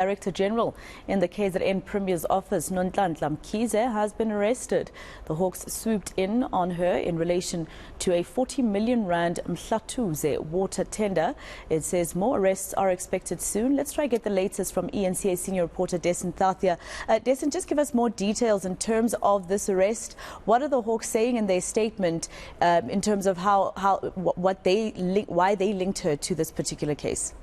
Director General in the KZN Premier's office, Nonhlanhla Mkhize, has been arrested. The Hawks swooped in on her in relation to a R40 million Mhlathuze Water tender. It says more arrests are expected soon. Let's try to get the latest from eNCA senior reporter Dasen Thathiah. Dasen, just give us more details in terms of this arrest. What are the Hawks saying in their statement in terms of why they linked her to this particular case?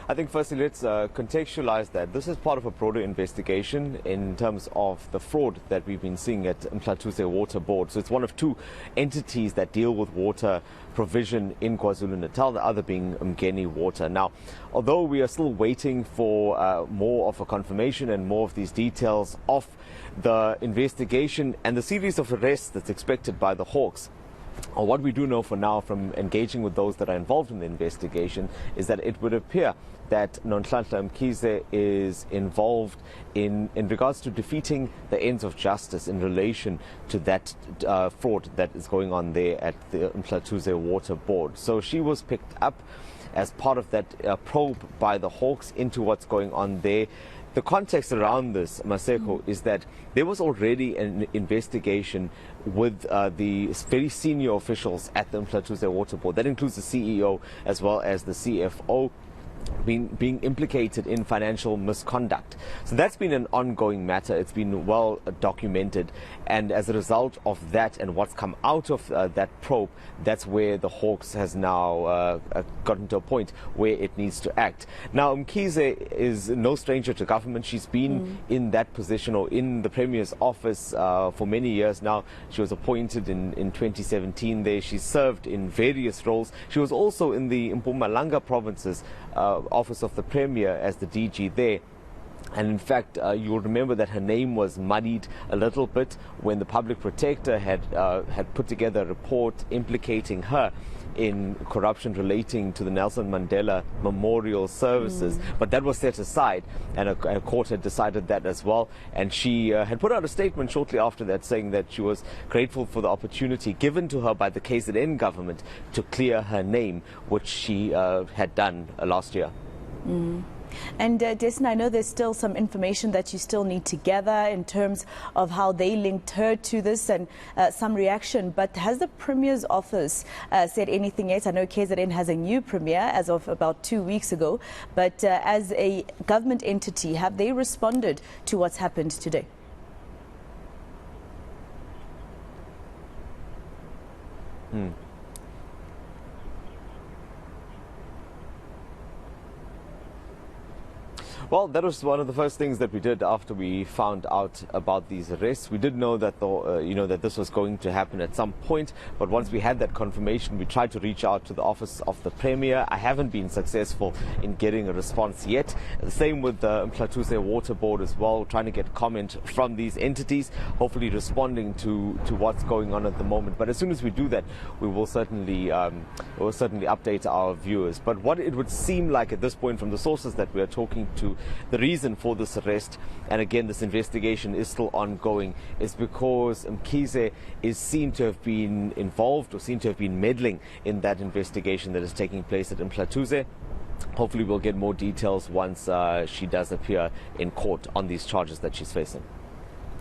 I think firstly let's contextualize that. This is part of a broader investigation in terms of the fraud that we've been seeing at Mhlathuze Water Board. So it's one of two entities that deal with water provision in KwaZulu-Natal, the other being Mgeni Water. Now, although we are still waiting for more of a confirmation and more of these details of the investigation and the series of arrests that's expected by the Hawks, what we do know for now from engaging with those that are involved in the investigation is that it would appear that Nonhlanhla Mkhize is involved in regards to defeating the ends of justice in relation to that fraud that is going on there at the Mhlathuze Water Board. So she was picked up as part of that probe by the Hawks into what's going on there. The context around this, Maseko, is that there was already an investigation with the very senior officials at the Mhlathuze Water Board. That includes the CEO as well as the CFO. Being implicated in financial misconduct. So that's been an ongoing matter. It's been well documented, and as a result of that and what's come out of that probe, that's where the Hawks has now gotten to a point where it needs to act. Now, Mkhize is no stranger to government. She's been in that position or in the Premier's office for many years now. She was appointed in 2017 there. She served in various roles. She was also in the Mpumalanga provinces office of the Premier as the DG there. And in fact, you'll remember that her name was muddied a little bit when the public protector had put together a report implicating her in corruption relating to the Nelson Mandela Memorial Services. But that was set aside, and a court had decided that as well. And she had put out a statement shortly after that saying that she was grateful for the opportunity given to her by the KZN government to clear her name, which she had done last year. And Dasen, I know there's still some information that you still need to gather in terms of how they linked her to this and some reaction. But has the Premier's office said anything yet? I know KZN has a new Premier as of about 2 weeks ago. But as a government entity, have they responded to what's happened today? Well, that was one of the first things that we did after we found out about these arrests. We did know that that this was going to happen at some point, but once we had that confirmation, we tried to reach out to the office of the Premier. I haven't been successful in getting a response yet. The same with the Mhlathuze Water Board as well, trying to get comment from these entities, hopefully responding to what's going on at the moment. But as soon as we do that, we will certainly update our viewers. But what it would seem like at this point from the sources that we are talking to, the reason for this arrest, and again this investigation is still ongoing, is because Mkhize is seen to have been involved or seen to have been meddling in that investigation that is taking place at Mhlathuze. Hopefully we'll get more details once she does appear in court on these charges that she's facing.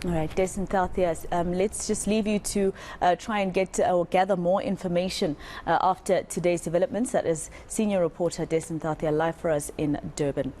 All right, Dasen Thathiah, let's just leave you to try and get or gather more information after today's developments. That is senior reporter Dasen Thathiah live for us in Durban.